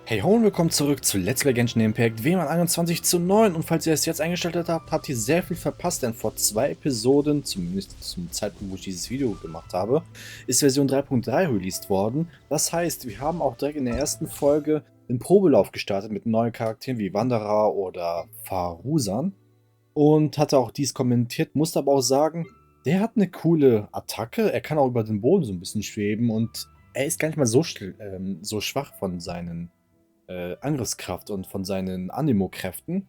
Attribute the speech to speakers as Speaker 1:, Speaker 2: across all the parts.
Speaker 1: Hey ho und willkommen zurück zu Let's Play Genshin Impact WM 21:9 und falls ihr es jetzt eingeschaltet habt, habt ihr sehr viel verpasst, denn vor 2 Episoden, zumindest zum Zeitpunkt, wo ich dieses Video gemacht habe, ist Version 3.3 released worden. Das heißt, wir haben auch direkt in der ersten Folge den Probelauf gestartet mit neuen Charakteren wie Wanderer oder Farusan und hatte auch dies kommentiert, musste aber auch sagen, der hat eine coole Attacke, er kann auch über den Boden so ein bisschen schweben und er ist gar nicht mal so schwach von seinen Angriffskraft und von seinen Animo-Kräften.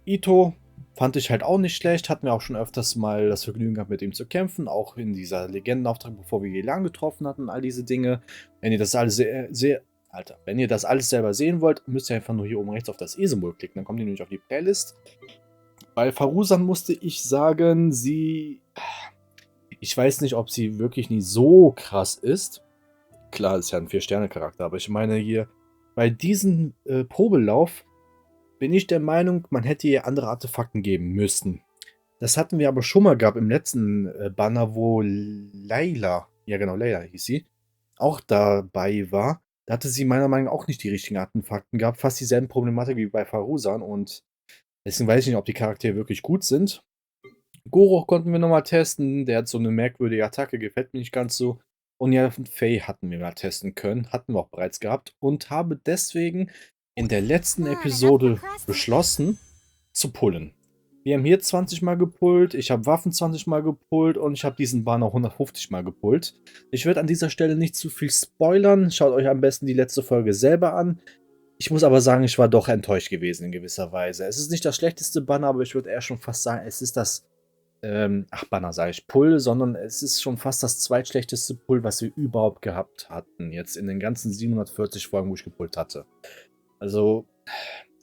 Speaker 1: Ito fand ich halt auch nicht schlecht, hatten wir auch schon öfters mal das Vergnügen gehabt, mit ihm zu kämpfen, auch in dieser Legendenauftrag, bevor wir Gelan getroffen hatten, all diese Dinge. Wenn ihr das alles wenn ihr das alles selber sehen wollt, müsst ihr einfach nur hier oben rechts auf das E-Symbol klicken, dann kommt ihr nämlich auf die Playlist. Bei Farusan musste ich sagen, ich weiß nicht, ob sie wirklich nie so krass ist. Klar, ist ja ein 4-Sterne-Charakter, aber ich meine hier, bei diesem Probelauf bin ich der Meinung, man hätte ihr andere Artefakten geben müssen. Das hatten wir aber schon mal gehabt im letzten Banner, wo Layla, ja genau, Layla hieß sie, auch dabei war. Da hatte sie meiner Meinung nach auch nicht die richtigen Artefakten gehabt. Fast dieselben Problematik wie bei Farusan und deswegen weiß ich nicht, ob die Charaktere wirklich gut sind. Goro konnten wir nochmal testen. Der hat so eine merkwürdige Attacke, gefällt mir nicht ganz so. Und ja, Faye hatten wir mal testen können, hatten wir auch bereits gehabt und habe deswegen in der letzten Episode beschlossen zu pullen. Wir haben hier 20 Mal gepullt, ich habe Waffen 20 Mal gepullt und ich habe diesen Banner 150 Mal gepullt. Ich werde an dieser Stelle nicht zu viel spoilern, schaut euch am besten die letzte Folge selber an. Ich muss aber sagen, ich war doch enttäuscht gewesen in gewisser Weise. Es ist nicht das schlechteste Banner, aber ich würde eher schon fast sagen, es ist das Banner sage ich, Pull, sondern es ist schon fast das zweitschlechteste Pull, was wir überhaupt gehabt hatten. Jetzt in den ganzen 740 Folgen, wo ich gepullt hatte. Also,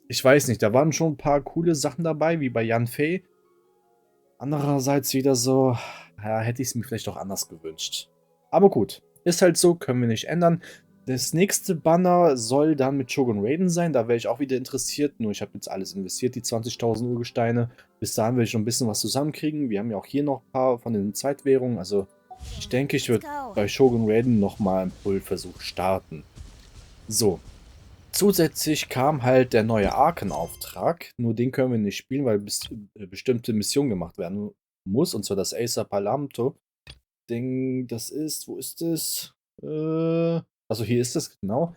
Speaker 1: ich weiß nicht, da waren schon ein paar coole Sachen dabei, wie bei Yan Fei. Andererseits wieder so, ja, hätte ich es mir vielleicht auch anders gewünscht. Aber gut, ist halt so, können wir nicht ändern. Das nächste Banner soll dann mit Shogun Raiden sein, da wäre ich auch wieder interessiert, nur ich habe jetzt alles investiert, die 20.000 Urgesteine. Bis dahin will ich schon ein bisschen was zusammenkriegen. Wir haben ja auch hier noch ein paar von den Zweitwährungen, also ich denke, ich würde bei Shogun Raiden nochmal einen Pull-Versuch starten. So, zusätzlich kam halt der neue Arkenauftrag, nur den können wir nicht spielen, weil bestimmte Mission gemacht werden muss, und zwar das Acer Palmatum. Ding, das ist, wo ist es? Also hier ist es, genau.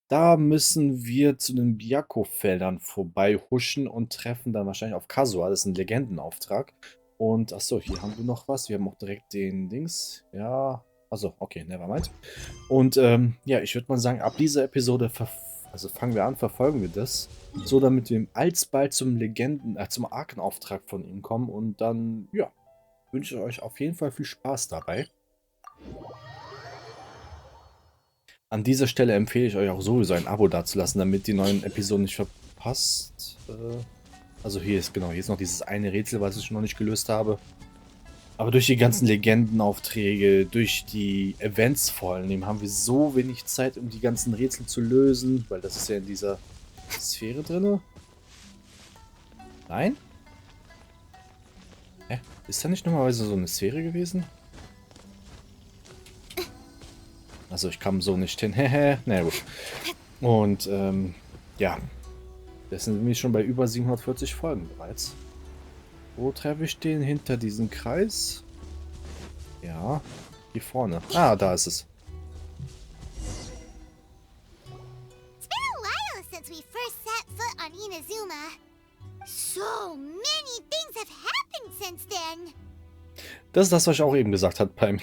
Speaker 1: Da müssen wir zu den Byakko-Feldern vorbei huschen und treffen dann wahrscheinlich auf Kazuha. Das ist ein Legendenauftrag. Und achso, hier haben wir noch was. Wir haben auch direkt den Dings. Ja. Also, okay, nevermind. Und ja, ich würde mal sagen, ab dieser Episode fangen wir an, verfolgen wir das. So, damit wir alsbald zum zum Arkenauftrag von ihm kommen. Und dann, ja, wünsche ich euch auf jeden Fall viel Spaß dabei. An dieser Stelle empfehle ich euch auch sowieso ein Abo dazulassen, damit die neuen Episoden nicht verpasst. Also hier ist noch dieses eine Rätsel, was ich noch nicht gelöst habe. Aber durch die ganzen Legendenaufträge, durch die Events vor allem, haben wir so wenig Zeit, um die ganzen Rätsel zu lösen, weil das ist ja in dieser Sphäre drin. Nein? Hä? Ist da nicht normalerweise so eine Sphäre gewesen? Also ich kam so nicht hin. Na gut. Und ja. Das sind wir schon bei über 740 Folgen bereits. Wo treffe ich den? Hinter diesem Kreis? Ja. Hier vorne. Ah, da ist es.
Speaker 2: It's been a while since we first set foot on Inazuma. So many things have happened since then.
Speaker 1: Das ist das, was ich auch eben gesagt habe beim...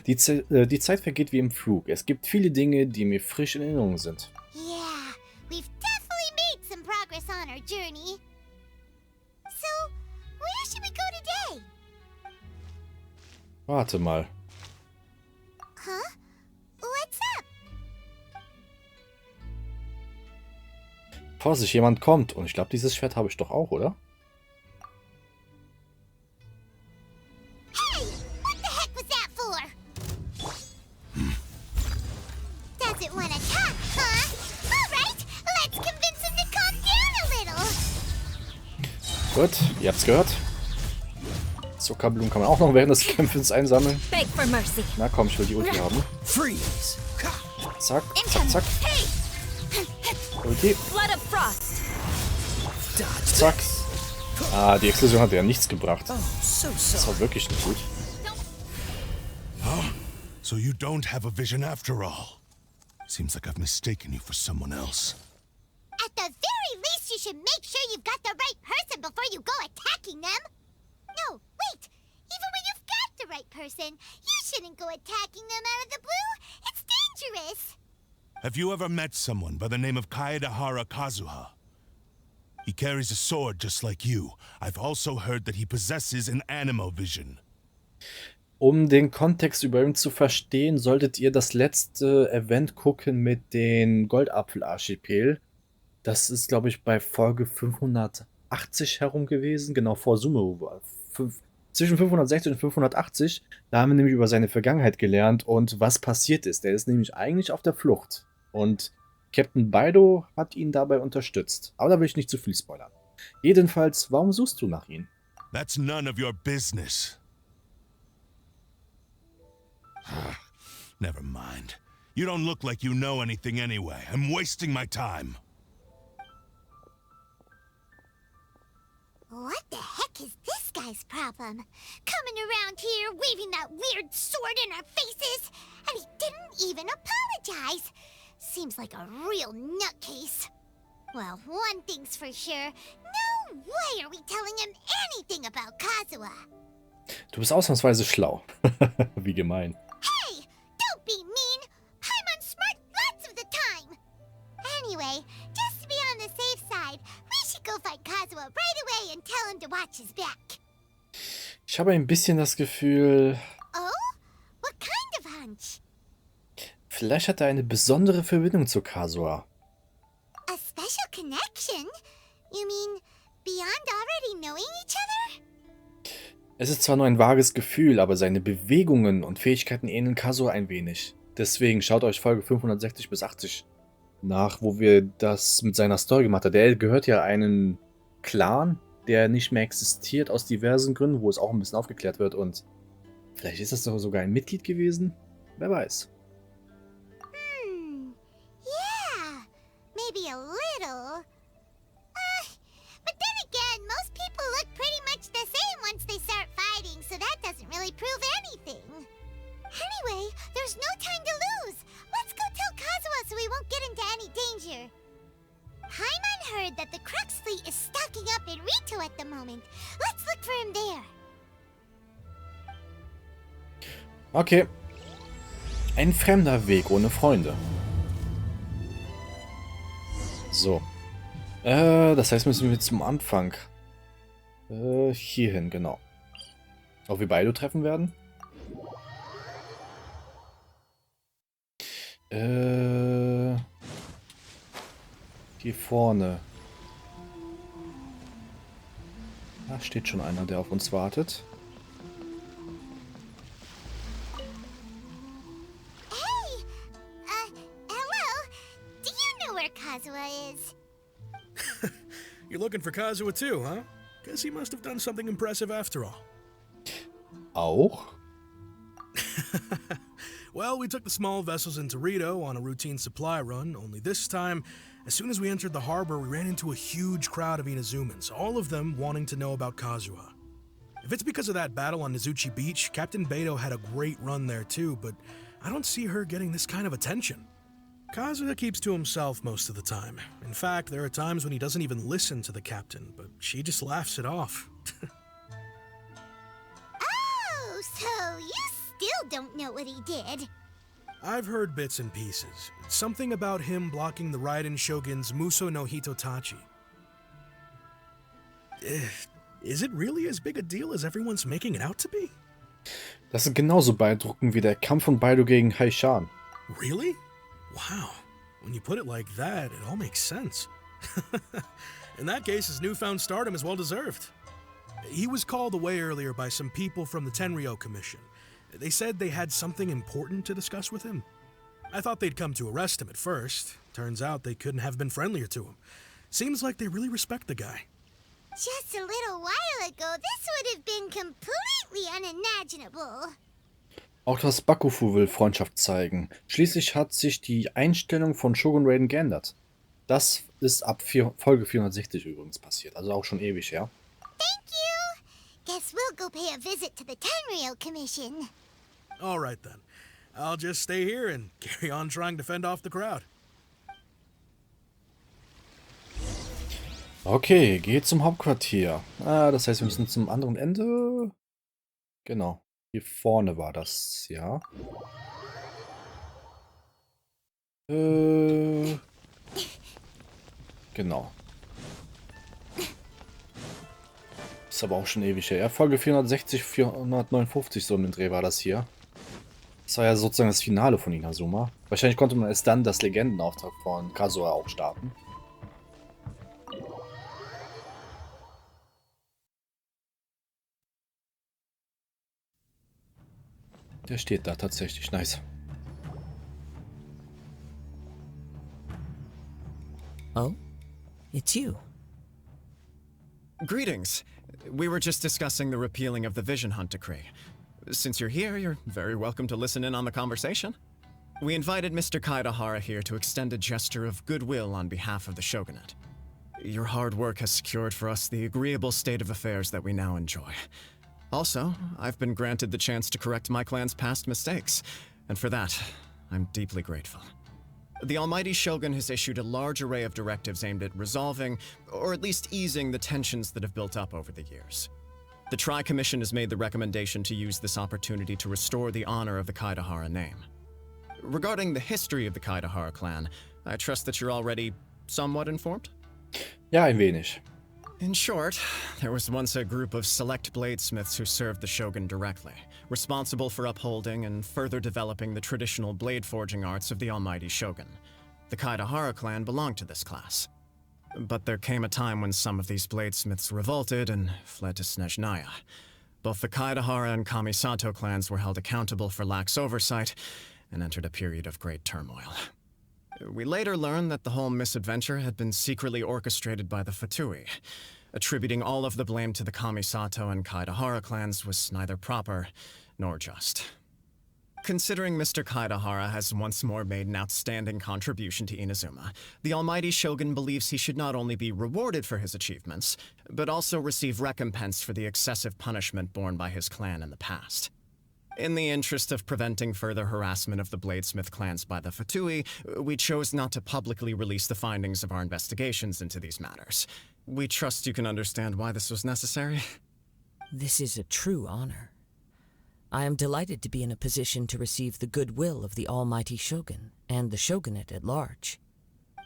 Speaker 1: Die Zeit vergeht wie im Flug. Es gibt viele Dinge, die mir frisch in Erinnerung sind.
Speaker 2: Yeah, we've definitely made some progress on our journey. So, where should we go today?
Speaker 1: Warte mal.
Speaker 2: Huh? What's up?
Speaker 1: Vorsicht, jemand kommt. Und ich glaube, dieses Schwert habe ich doch auch, oder?
Speaker 2: Hey, what the heck was that for? Doesn't want to talk, huh? All right, let's convince him to calm down a little.
Speaker 1: Gut, ihr habt's gehört. Zuckerblumen kann man auch noch während des Kämpfens einsammeln. Na komm, ich will die Ulti haben. Zack, zack, zack. Ulti.
Speaker 3: Flood of frost.
Speaker 1: Zack. Ah, die Explosion hat ja nichts gebracht.
Speaker 4: Oh, so
Speaker 1: Das
Speaker 4: sorry.
Speaker 1: war wirklich nicht gut.
Speaker 5: So you don't have a vision after all. Seems like I've mistaken you for someone else.
Speaker 2: At the very least, you should make sure you've got the right person before you go attacking them. No, wait. Even when you've got the right person, you shouldn't go attacking them out of the blue. It's dangerous.
Speaker 5: Have you ever met someone by the name of Kaedehara Kazuha? He carries a sword just like you. I've also heard that he possesses an animal vision.
Speaker 1: Um den Kontext über ihn zu verstehen, solltet ihr das letzte Event gucken mit den Goldapfel-Archipel. Das ist, glaube ich, bei Folge 580 herum gewesen. Genau, vor Summe war zwischen 560 und 580. Da haben wir nämlich über seine Vergangenheit gelernt und was passiert ist. Der ist nämlich eigentlich auf der Flucht. Und Captain Baido hat ihn dabei unterstützt. Aber da will ich nicht zu viel spoilern. Jedenfalls, warum suchst du nach ihm?
Speaker 5: That's none of your business. Never mind. You don't look like you know anything anyway. I'm wasting my time.
Speaker 2: What the heck is this guy's problem? Coming around here, waving that weird sword in our faces, and he didn't even apologize. Seems like a real nutcase. Well, one thing's for sure. No way are we telling him anything about Kazuha.
Speaker 1: Du bist ausnahmsweise schlau. Wie gemein.
Speaker 2: Hey, don't be mean. I'm unsmart lots of the time. Anyway, just to be on the safe side, we should go find Kazuha right away and tell him to watch his back.
Speaker 1: Ich habe ein bisschen das Gefühl,
Speaker 2: Oh? What kind of hunch?
Speaker 1: vielleicht hat er eine besondere Verbindung zu Kazuha.
Speaker 2: A special connection? You mean beyond already knowing each other?
Speaker 1: Es ist zwar nur ein vages Gefühl, aber seine Bewegungen und Fähigkeiten ähneln Kazuha ein wenig. Deswegen schaut euch Folge 560 bis 80 nach, wo wir das mit seiner Story gemacht haben. Der gehört ja einem Clan, der nicht mehr existiert aus diversen Gründen, wo es auch ein bisschen aufgeklärt wird. Und vielleicht ist das doch sogar ein Mitglied gewesen? Wer weiß.
Speaker 2: Yeah, maybe a little. But then again, most people look pretty much the same once they start fighting, so that doesn't really prove anything. Anyway, there's no time to lose. Let's go tell Kazuha so we won't get into any danger. Paimon heard that the Crux fleet is stocking up in Rito at the moment. Let's look for him there.
Speaker 1: Okay. Ein fremder Weg ohne Freunde. So. Das heißt, müssen wir zum Anfang. Hierhin, genau. Ob wir beide treffen werden? Hier vorne. Da steht schon einer, der auf uns wartet.
Speaker 2: Hey! Hello? Do you know where Kazuha is?
Speaker 4: You're looking for Kazuha too, huh? Guess he must have done something impressive after all.
Speaker 1: Auch?
Speaker 4: Well, we took the small vessels into Rito on a routine supply run, only this time, as soon as we entered the harbor, we ran into a huge crowd of Inazumans, all of them wanting to know about Kazuha. If it's because of that battle on Nizuchi Beach, Captain Beidou had a great run there too, but I don't see her getting this kind of attention. Kazuha keeps to himself most of the time. In fact, there are times when he doesn't even listen to the captain, but she just laughs it off.
Speaker 2: Oh, so you still don't know what he did.
Speaker 4: I've heard bits and pieces. Something about him blocking the Raiden Shogun's Muso no Hitotachi. Is it really as big a deal as everyone's making it out to be?
Speaker 1: Das ist genauso beeindruckend wie der Kampf von Beidou gegen Haishan.
Speaker 4: Really? Wow. When you put it like that, it all makes sense. In that case, his newfound stardom is well deserved. He was called away earlier by some people from the Tenryou Commission. They said they had something important to discuss with him. I thought they'd come to arrest him at first. Turns out they couldn't have been friendlier to him. Seems like they really respect the guy.
Speaker 2: Just a little while ago, this would have been completely unimaginable.
Speaker 1: Auch das Bakufu will Freundschaft zeigen. Schließlich hat sich die Einstellung von Shogun Raiden geändert. Das ist ab Folge 460 übrigens passiert, also auch schon ewig her.
Speaker 2: Thank you. Guess we'll go pay a visit to the Tenryou Commission.
Speaker 4: All right then. I'll just stay here and carry on trying to fend off the crowd.
Speaker 1: Okay, geht zum Hauptquartier. Ah, das heißt, wir müssen zum anderen Ende. Genau. Hier vorne war das, ja. Genau. Ist aber auch schon ewig her. Ja, Folge 460, 459, so im Dreh war das hier. Das war ja sozusagen das Finale von Inazuma. Wahrscheinlich konnte man erst dann das Legendenauftrag von Kazuha auch starten. Der steht da tatsächlich. Nice.
Speaker 3: Oh? It's you.
Speaker 6: Greetings. We were just discussing the repealing of the Vision Hunt decree. Since you're here, you're very welcome to listen in on the conversation. We invited Mr. Kaedehara here to extend a gesture of goodwill on behalf of the shogunate. Your hard work has secured for us the agreeable state of affairs that we now enjoy. Also, I've been granted the chance to correct my clan's past mistakes, and for that, I'm deeply grateful. The Almighty Shogun has issued a large array of directives aimed at resolving, or at least easing, the tensions that have built up over the years. The Tri-Commission has made the recommendation to use this opportunity to restore the honor of the Kaedehara name. Regarding the history of the Kaedehara clan, I trust that you're already somewhat informed?
Speaker 1: Ja, ein wenig.
Speaker 6: In short, there was once a group of select bladesmiths who served the shogun directly, responsible for upholding and further developing the traditional blade forging arts of the Almighty Shogun. The Kaedehara clan belonged to this class. But there came a time when some of these bladesmiths revolted and fled to Snezhnaya. Both the Kaedehara and Kamisato clans were held accountable for lax oversight and entered a period of great turmoil. We later learned that the whole misadventure had been secretly orchestrated by the Fatui. Attributing all of the blame to the Kamisato and Kaedehara clans was neither proper nor just. Considering Mr. Kaedehara has once more made an outstanding contribution to Inazuma, the Almighty Shogun believes he should not only be rewarded for his achievements, but also receive recompense for the excessive punishment borne by his clan in the past. In the interest of preventing further harassment of the bladesmith clans by the Fatui, we chose not to publicly release the findings of our investigations into these matters. We trust you can understand why this was necessary.
Speaker 3: This is a true honor. I am delighted to be in a position to receive the goodwill of the Almighty Shogun and the shogunate at large.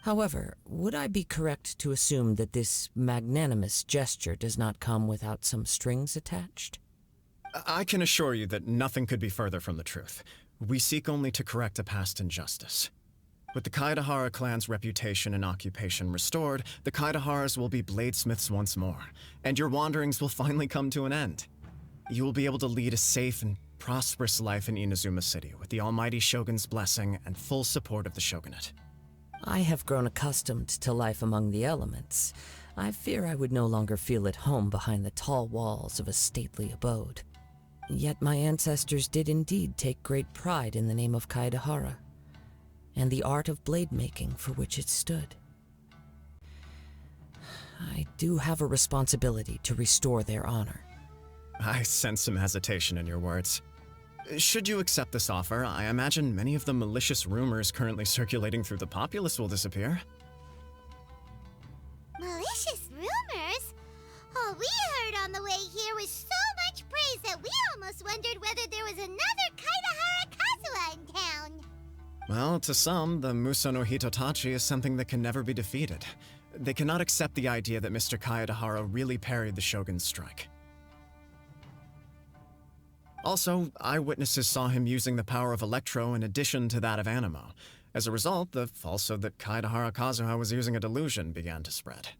Speaker 3: However, would I be correct to assume that this magnanimous gesture does not come without some strings attached?
Speaker 6: I can assure you that nothing could be further from the truth. We seek only to correct a past injustice. With the Kaedehara clan's reputation and occupation restored, the Kaedeharas will be bladesmiths once more, and your wanderings will finally come to an end. You will be able to lead a safe and prosperous life in Inazuma City with the Almighty Shogun's blessing and full support of the shogunate.
Speaker 3: I have grown accustomed to life among the elements. I fear I would no longer feel at home behind the tall walls of a stately abode. Yet my ancestors did indeed take great pride in the name of Kaedehara, and the art of blade making for which it stood. I do have a responsibility to restore their honor.
Speaker 6: I sense some hesitation in your words. Should you accept this offer, I imagine many of the malicious rumors currently circulating through the populace will disappear.
Speaker 2: Malicious rumors? All we heard on the way here was so much praise that we almost wondered whether there was another Kaedehara Kazuha in town.
Speaker 6: Well, to some, the Muso no Hitotachi is something that can never be defeated. They cannot accept the idea that Mr. Kaedehara really parried the Shogun's strike. Also, eyewitnesses saw him using the power of Electro in addition to that of Animo. As a result, the falsehood that Kaedehara Kazuha was using a delusion began to spread.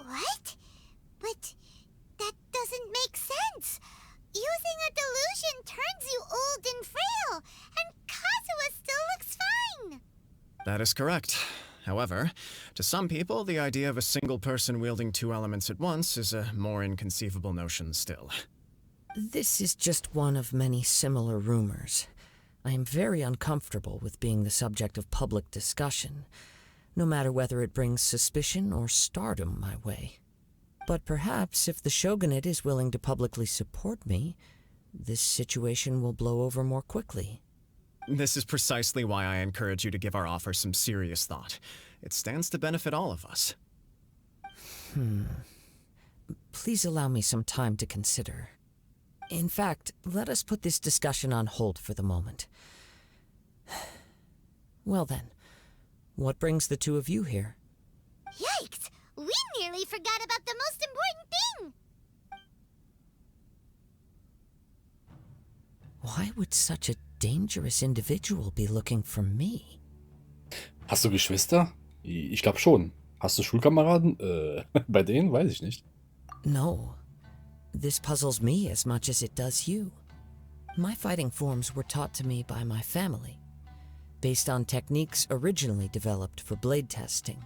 Speaker 2: What? But that doesn't make sense. Using a delusion turns you old and frail, and Kazuha still looks fine.
Speaker 6: That is correct. However, to some people, the idea of a single person wielding two elements at once is a more inconceivable notion still.
Speaker 3: This is just one of many similar rumors. I am very uncomfortable with being the subject of public discussion. no matter whether it brings suspicion or stardom my way. But perhaps if the shogunate is willing to publicly support me, this situation will blow over more quickly.
Speaker 6: This is precisely why I encourage you to give our offer some serious thought. It stands to benefit all of us.
Speaker 3: Please allow me some time to consider. In fact, let us put this discussion on hold for the moment. Well then, what brings the two of you here?
Speaker 2: Yikes! We nearly forgot about the most important thing!
Speaker 3: Why would such a dangerous individual be looking for me?
Speaker 1: Hast du Geschwister? Ich glaube schon. Hast du Schulkameraden? Bei denen weiß ich nicht.
Speaker 3: No. This puzzles me as much as it does you. My fighting forms were taught to me by my family, based on techniques originally developed for blade testing.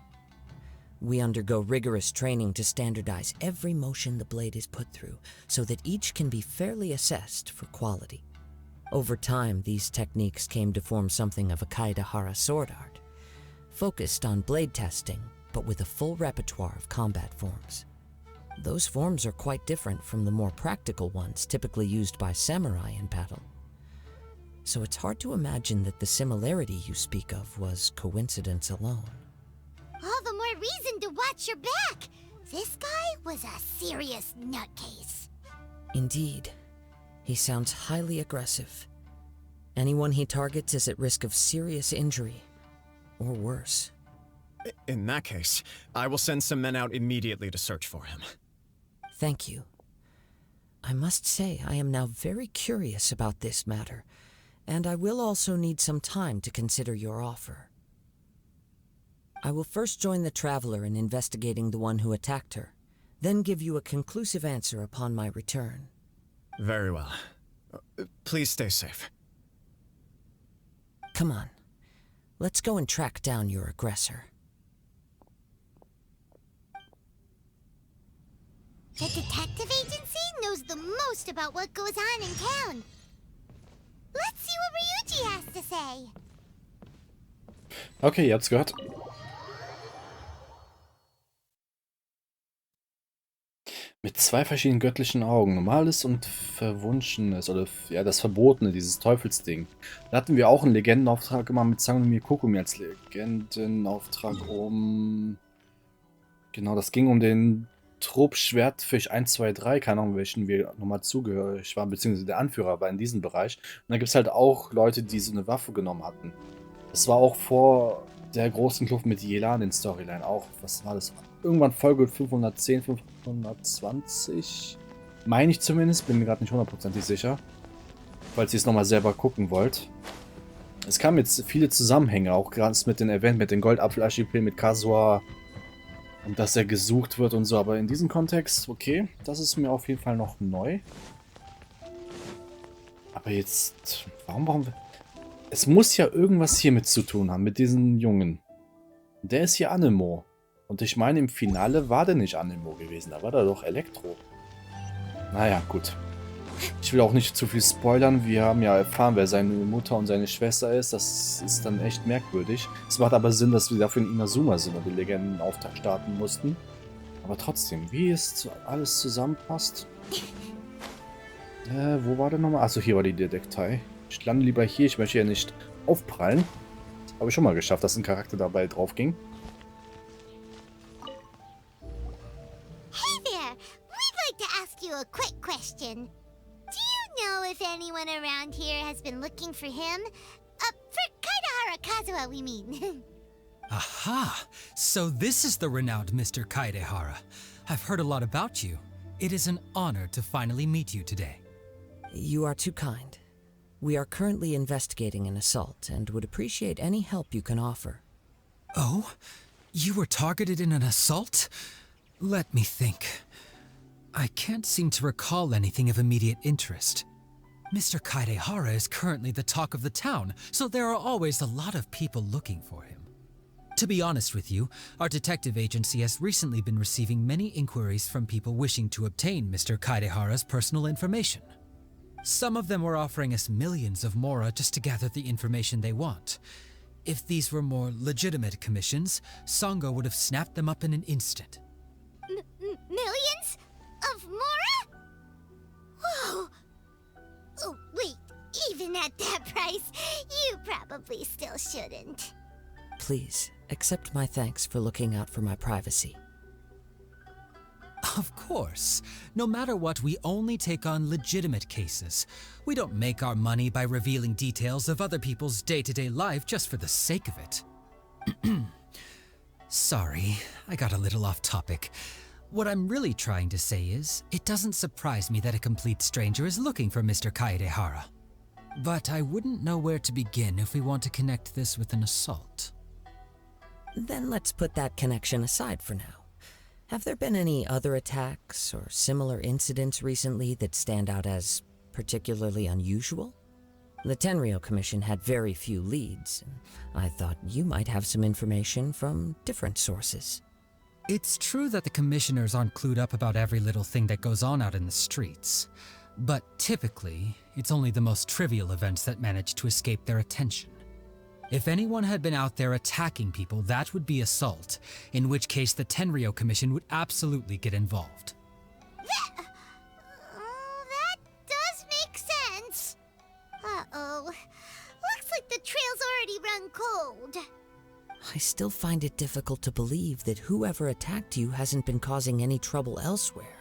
Speaker 3: We undergo rigorous training to standardize every motion the blade is put through, so that each can be fairly assessed for quality. Over time, these techniques came to form something of a Kaedehara sword art, focused on blade testing, but with a full repertoire of combat forms. Those forms are quite different from the more practical ones typically used by samurai in battle. So it's hard to imagine that the similarity you speak of was coincidence alone.
Speaker 2: All the more reason to watch your back! This guy was a serious nutcase.
Speaker 3: Indeed. He sounds highly aggressive. Anyone he targets is at risk of serious injury, or worse.
Speaker 6: In that case, I will send some men out immediately to search for him.
Speaker 3: Thank you. I must say I am now very curious about this matter, and I will also need some time to consider your offer. I will first join the traveler in investigating the one who attacked her, then give you a conclusive answer upon my return.
Speaker 6: Very well. Please stay safe.
Speaker 3: Come on. Let's go and track down your aggressor.
Speaker 2: The detective agency knows the most about what goes on in town. Let's see what Ryuji has to say.
Speaker 1: Okay, ihr habt's gehört. Mit zwei verschiedenen göttlichen Augen. Normales und Verwunschenes. Oder ja, das Verbotene, dieses Teufelsding. Da hatten wir auch einen Legendenauftrag gemacht mit Sangomir Kokumi als Legendenauftrag um... Genau, das ging um den Trupp Schwertfisch 1, 2, 3. Keine Ahnung, welchen wir nochmal zugehörig waren. Beziehungsweise der Anführer war in diesem Bereich. Und da gibt es halt auch Leute, die so eine Waffe genommen hatten. Das war auch vor der großen Kluft mit Yelan in Storyline auch. Was war das? Irgendwann Folge 510, 520. Meine ich zumindest. Bin mir gerade nicht hundertprozentig sicher. Falls ihr es nochmal selber gucken wollt. Es kamen jetzt viele Zusammenhänge. Auch gerade mit dem Event, mit dem Goldapfelarchipel, mit Kazuha. Und dass er gesucht wird und so. Aber in diesem Kontext, okay. Das ist mir auf jeden Fall noch neu. Aber jetzt... Warum... Es muss ja irgendwas hiermit zu tun haben, mit diesen Jungen. Der ist hier Anemo. Und ich meine, im Finale war der nicht Anemo gewesen. Da war der doch Elektro. Naja, gut. Ich will auch nicht zu viel spoilern. Wir haben ja erfahren, wer seine Mutter und seine Schwester ist. Das ist dann echt merkwürdig. Es macht aber Sinn, dass wir dafür in Inazuma sind und den Legendenauftrag starten mussten. Aber trotzdem, wie es alles zusammenpasst. Wo war der nochmal? Achso, hier war die Detektei. Ich lande lieber hier. Ich möchte ja nicht aufprallen. Habe ich schon mal geschafft, dass ein Charakter dabei drauf ging.
Speaker 2: Hey there! We'd like to ask you a quick question. Do you know if anyone around here has been looking for him? For Kaedehara Kazuha, we mean.
Speaker 7: Aha! So this is the renowned Mr. Kaedehara. I've heard a lot about you. It is an honor to finally meet you today.
Speaker 3: You are too kind. We are currently investigating an assault and would appreciate any help you can offer.
Speaker 7: Oh? You were targeted in an assault? Let me think. I can't seem to recall anything of immediate interest. Mr. Kaedehara is currently the talk of the town, so there are always a lot of people looking for him. To be honest with you, our detective agency has recently been receiving many inquiries from people wishing to obtain Mr. Kaedehara's personal information. Some of them were offering us millions of mora just to gather the information they want. If these were more legitimate commissions, Songo would have snapped them up in an instant.
Speaker 2: Millions? Of Mora? Whoa! Oh, wait, even at that price, you probably still shouldn't.
Speaker 3: Please, accept my thanks for looking out for my privacy.
Speaker 7: Of course. No matter what, we only take on legitimate cases. We don't make our money by revealing details of other people's day-to-day life just for the sake of it. Sorry, I got a little off topic. What I'm really trying to say is, it doesn't surprise me that a complete stranger is looking for Mr. Kaedehara. But I wouldn't know where to begin if we want to connect this with an assault.
Speaker 3: Then let's put that connection aside for now. Have there been any other attacks or similar incidents recently that stand out as particularly unusual? The Tenryou Commission had very few leads, and I thought you might have some information from different sources.
Speaker 7: It's true that the commissioners aren't clued up about every little thing that goes on out in the streets, but typically, it's only the most trivial events that manage to escape their attention. If anyone had been out there attacking people, that would be assault, in which case the Tenryou Commission would absolutely get involved.
Speaker 2: That does make sense. Uh-oh. Looks like the trail's already run cold.
Speaker 3: I still find it difficult to believe that whoever attacked you hasn't been causing any trouble elsewhere.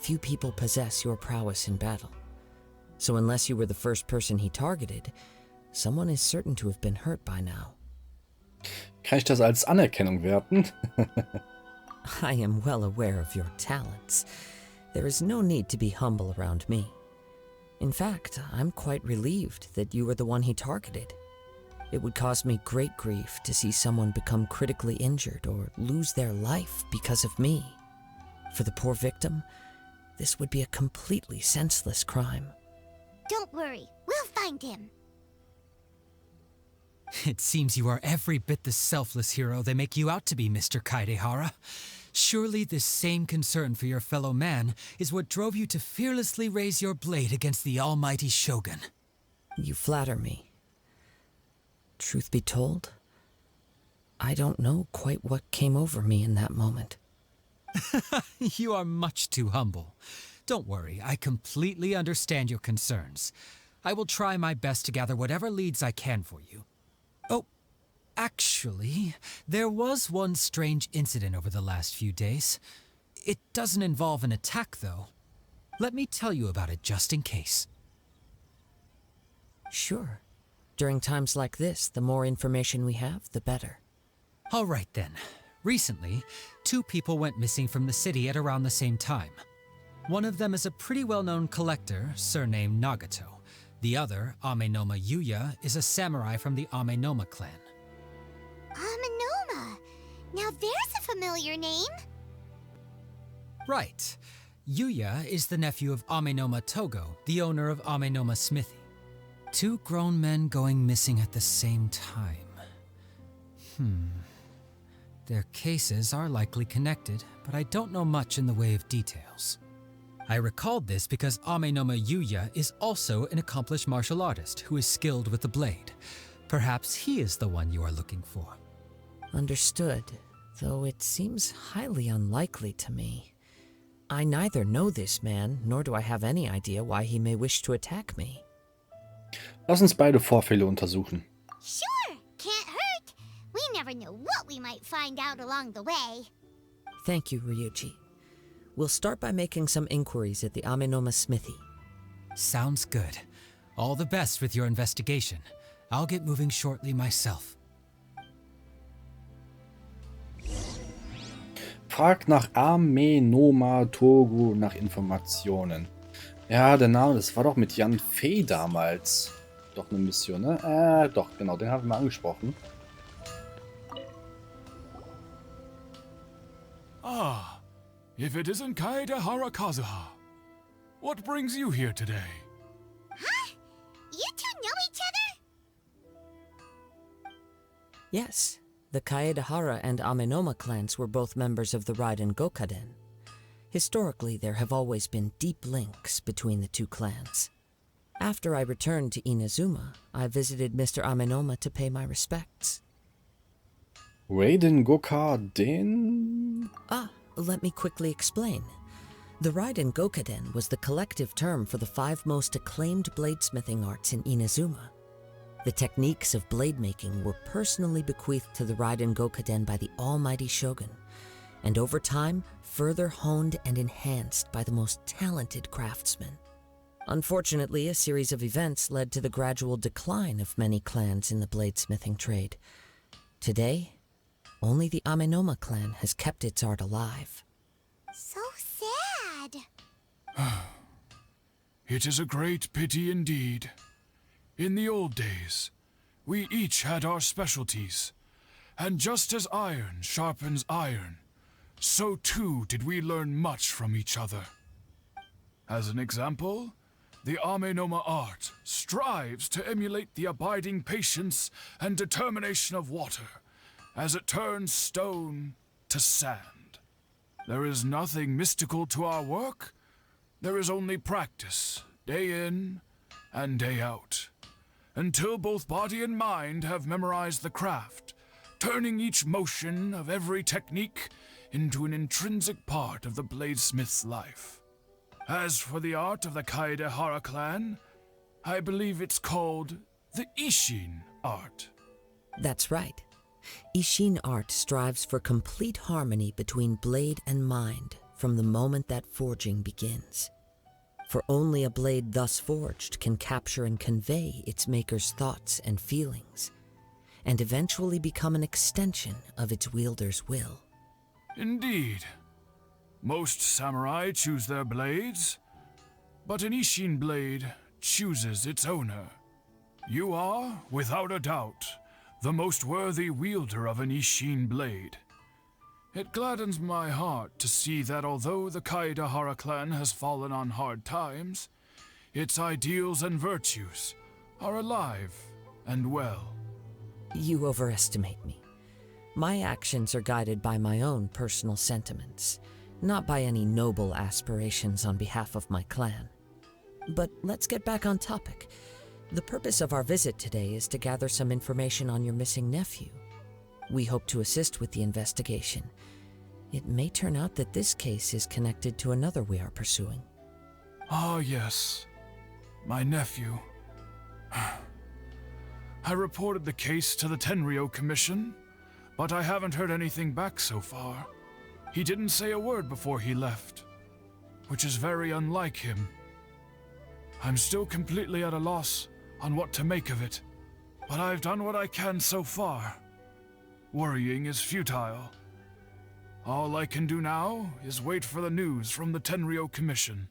Speaker 3: Few people possess your prowess in battle. So unless you were the first person he targeted, someone is certain to have been hurt by now.
Speaker 1: Kann ich das als Anerkennung werten?
Speaker 3: I am well aware of your talents. There is no need to be humble around me. In fact, I'm quite relieved that you were the one he targeted. It would cause me great grief to see someone become critically injured or lose their life because of me. For the poor victim, this would be a completely senseless crime.
Speaker 2: Don't worry, we'll find him.
Speaker 7: It seems you are every bit the selfless hero they make you out to be, Mr. Kaedehara. Surely this same concern for your fellow man is what drove you to fearlessly raise your blade against the almighty Shogun.
Speaker 3: You flatter me. Truth be told, I don't know quite what came over me in that moment.
Speaker 7: You are much too humble. Don't worry, I completely understand your concerns. I will try my best to gather whatever leads I can for you. Oh, actually, there was one strange incident over the last few days. It doesn't involve an attack, though. Let me tell you about it just in case.
Speaker 3: Sure. During times like this, the more information we have, the better.
Speaker 7: All right then. Recently, 2 people went missing from the city at around the same time. One of them is a pretty well-known collector, surnamed Nagato. The other, Amenoma Yuya, is a samurai from the Amenoma clan.
Speaker 2: Amenoma. Now there's a familiar name.
Speaker 7: Right. Yuya is the nephew of Amenoma Togo, the owner of Amenoma Smithy. 2 grown men going missing at the same time. Their cases are likely connected, but I don't know much in the way of details. I recalled this because Amenoma Yuya is also an accomplished martial artist who is skilled with the blade. Perhaps he is the one you are looking for.
Speaker 3: Understood, though it seems highly unlikely to me. I neither know this man, nor do I have any idea why he may wish to attack me.
Speaker 1: Lass uns beide Vorfälle untersuchen.
Speaker 2: Sure, can't hurt. We never know what we might find out along the way.
Speaker 3: Thank you, Ryuji. We'll start by making some inquiries at the Amenoma Smithy.
Speaker 7: Sounds good. All the best with your investigation. I'll get moving shortly myself.
Speaker 1: Frag nach Amenoma Togo nach Informationen. Ja, der Name, das war doch mit Jan Fee damals. Doch eine Mission, ne? Doch, genau, den haben wir angesprochen.
Speaker 8: Ah, if it isn't Kaedehara Kazuha. What brings you here today?
Speaker 2: Huh? You two know each other?
Speaker 3: Yes, the Kaedehara and Amenoma clans were both members of the Raiden Gokaden. Historically, there have always been deep links between the 2 clans. After I returned to Inazuma, I visited Mr. Amenoma to pay my respects.
Speaker 1: Raiden Gokaden?
Speaker 3: Let me quickly explain. The Raiden Gokaden was the collective term for the 5 most acclaimed bladesmithing arts in Inazuma. The techniques of blade making were personally bequeathed to the Raiden Gokaden by the almighty Shogun, and over time, further honed and enhanced by the most talented craftsmen. Unfortunately, a series of events led to the gradual decline of many clans in the bladesmithing trade. Today, only the Amenoma clan has kept its art alive.
Speaker 2: So sad.
Speaker 8: It is a great pity indeed. In the old days, we each had our specialties, and just as iron sharpens iron, so too did we learn much from each other. As an example, the Amenoma art strives to emulate the abiding patience and determination of water as it turns stone to sand. There is nothing mystical to our work. There is only practice, day in and day out, until both body and mind have memorized the craft, turning each motion of every technique into an intrinsic part of the bladesmith's life. As for the art of the Kaedehara clan, I believe it's called the Ishin art.
Speaker 3: That's right. Ishin art strives for complete harmony between blade and mind from the moment that forging begins. For only a blade thus forged can capture and convey its maker's thoughts and feelings, and eventually become an extension of its wielder's will.
Speaker 8: Indeed. Most samurai choose their blades, but an Ishin blade chooses its owner. You are, without a doubt, the most worthy wielder of an Ishin blade. It gladdens my heart to see that although the Kaedehara clan has fallen on hard times, its ideals and virtues are alive and well.
Speaker 3: You overestimate me. My actions are guided by my own personal sentiments, not by any noble aspirations on behalf of my clan. But let's get back on topic. The purpose of our visit today is to gather some information on your missing nephew. We hope to assist with the investigation. It may turn out that this case is connected to another we are pursuing.
Speaker 8: Ah, yes. My nephew. I reported the case to the Tenryou Commission, but I haven't heard anything back so far. He didn't say a word before he left, which is very unlike him. I'm still completely at a loss on what to make of it, but I've done what I can so far. Worrying is futile. All I can do now is wait for the news from the Tenryou Commission.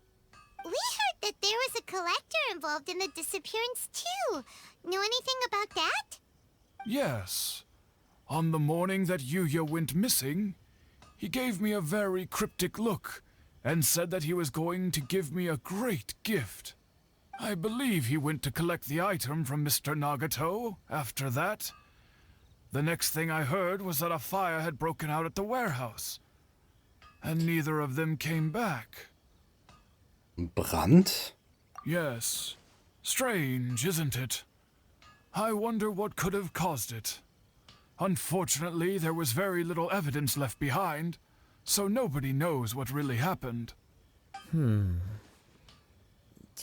Speaker 2: We heard that there was a collector involved in the disappearance too. Know anything about that?
Speaker 8: Yes. On the morning that Yuya went missing, he gave me a very cryptic look and said that he was going to give me a great gift. I believe he went to collect the item from Mr. Nagato after that. The next thing I heard was that a fire had broken out at the warehouse, and neither of them came back.
Speaker 1: Brand?
Speaker 8: Yes. Strange, isn't it? I wonder what could have caused it. Unfortunately, there was very little evidence left behind, so nobody knows what really happened.
Speaker 3: Do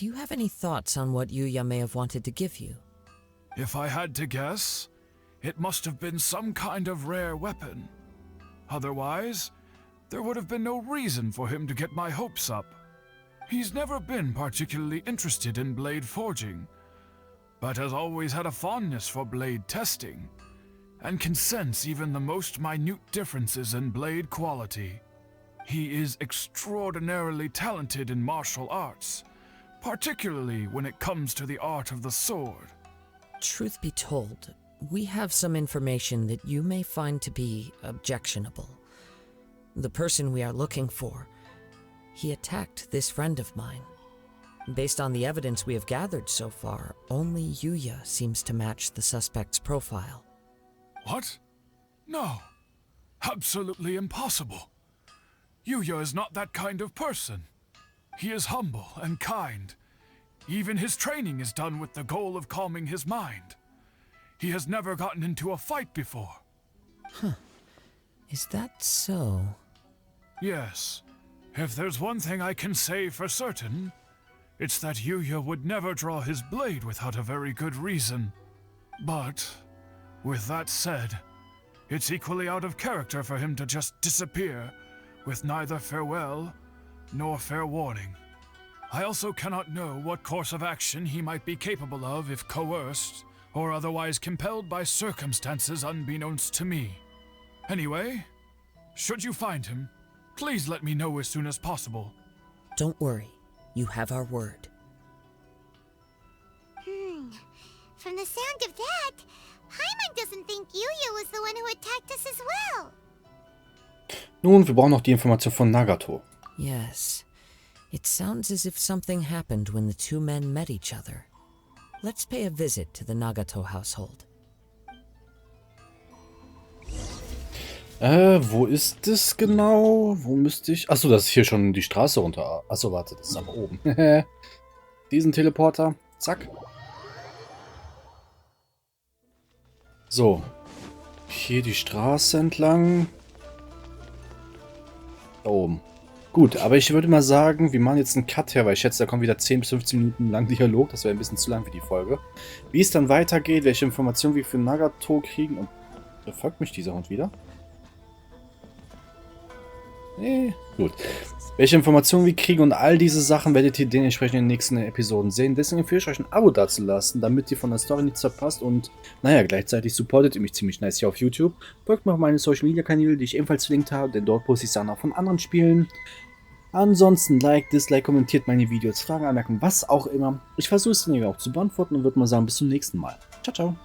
Speaker 3: you have any thoughts on what Yuya may have wanted to give you?
Speaker 8: If I had to guess, it must have been some kind of rare weapon. Otherwise, there would have been no reason for him to get my hopes up. He's never been particularly interested in blade forging, but has always had a fondness for blade testing, and can sense even the most minute differences in blade quality. He is extraordinarily talented in martial arts, particularly when it comes to the art of the sword.
Speaker 3: Truth be told, we have some information that you may find to be objectionable. The person we are looking for, he attacked this friend of mine. Based on the evidence we have gathered so far, only Yuya seems to match the suspect's profile.
Speaker 8: What? No. Absolutely impossible. Yuya is not that kind of person. He is humble and kind. Even his training is done with the goal of calming his mind. He has never gotten into a fight before.
Speaker 3: Is that so?
Speaker 8: Yes. If there's one thing I can say for certain, it's that Yuya would never draw his blade without a very good reason. But, with that said, it's equally out of character for him to just disappear, with neither farewell nor fair warning. I also cannot know what course of action he might be capable of if coerced, or otherwise compelled by circumstances unbeknownst to me. Anyway, should you find him, please let me know as soon as possible.
Speaker 3: Don't worry. You have our word.
Speaker 2: From the sound of that, Paimon doesn't think Yuya was the one who attacked us as well.
Speaker 1: Nun, wir brauchen noch die Information von Nagato.
Speaker 3: Yes. It sounds as if something happened when the two men met each other. Let's pay a visit to the Nagato household.
Speaker 1: Wo ist es genau? Wo müsste ich... Achso, das ist hier schon die Straße runter. Achso, warte, das ist aber oben. Diesen Teleporter. Zack. So. Hier die Straße entlang. Da oben. Gut, aber ich würde mal sagen, wir machen jetzt einen Cut her, weil ich schätze, da kommt wieder 10 bis 15 Minuten lang Dialog. Das wäre ein bisschen zu lang für die Folge. Wie es dann weitergeht, welche Informationen wir für Nagato kriegen. Und verfolgt mich dieser Hund wieder? Nee, gut. Welche Informationen wir kriegen und all diese Sachen werdet ihr dementsprechend in den nächsten Episoden sehen. Deswegen empfehle ich euch ein Abo dazulassen, damit ihr von der Story nichts verpasst und, naja, gleichzeitig supportet ihr mich ziemlich nice hier auf YouTube. Folgt mir auf meine Social Media Kanäle, die ich ebenfalls verlinkt habe, denn dort poste ich Sachen auch von anderen Spielen. Ansonsten Like, Dislike, kommentiert meine Videos, Fragen, Anmerkungen, was auch immer. Ich versuche es dann auch zu beantworten und würde mal sagen, bis zum nächsten Mal. Ciao, ciao.